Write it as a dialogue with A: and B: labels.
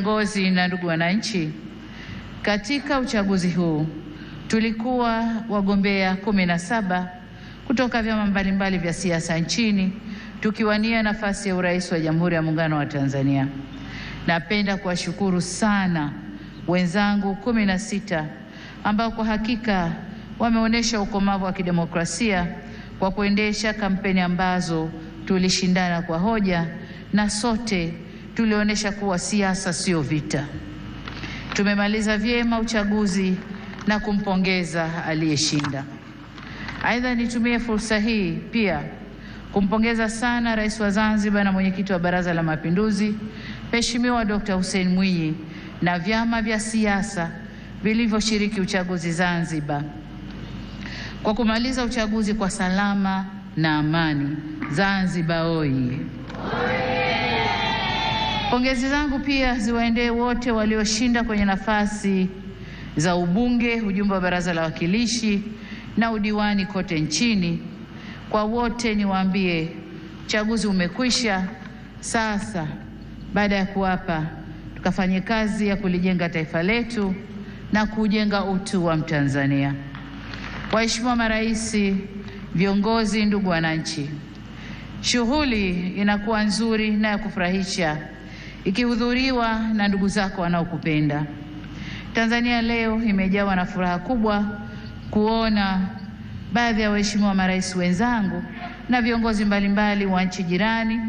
A: viongozi na ndugu wananchi, katika uchaguzi huu tulikuwa wagombea 17 kutoka vyama mbalimbali vya siasa nchini tukiwania nafasi ya urais wa Jamhuri ya Muungano wa Tanzania. Napenda kuwashukuru sana wenzangu 16 ambao kwa hakika wameonyesha ukomavu wa kidemokrasia kwa kuendesha kampeni ambazo tulishindana kwa hoja na sote tulionyesha kuwa siasa sio vita. Tumemaliza vyema uchaguzi na kumpongeza aliyeshinda. Aidha, nitumie fursa hii pia kumpongeza sana Rais wa Zanzibar na Mwenyekiti wa Baraza la Mapinduzi, Mheshimiwa Dr. Hussein Mwinyi na vyama vya siasa vilivyoshiriki uchaguzi Zanzibar kwa kumaliza uchaguzi kwa salama na amani. Zanzibar oyee! Pongezi zangu pia ziwaendee wote walioshinda kwenye nafasi za ubunge, ujumbe wa Baraza la Wawakilishi na udiwani kote nchini. Kwa wote niwaambie, uchaguzi umekwisha. Sasa baada ya kuapa, tukafanye kazi ya kulijenga taifa letu na kujenga utu wa Mtanzania. Waheshimiwa marais, viongozi, ndugu wananchi, shughuli inakuwa nzuri na ya kufurahisha ikihudhuriwa na ndugu zako wanaokupenda. Tanzania leo imejawa na furaha kubwa kuona baadhi ya waheshimiwa marais wenzangu na viongozi mbalimbali wa nchi jirani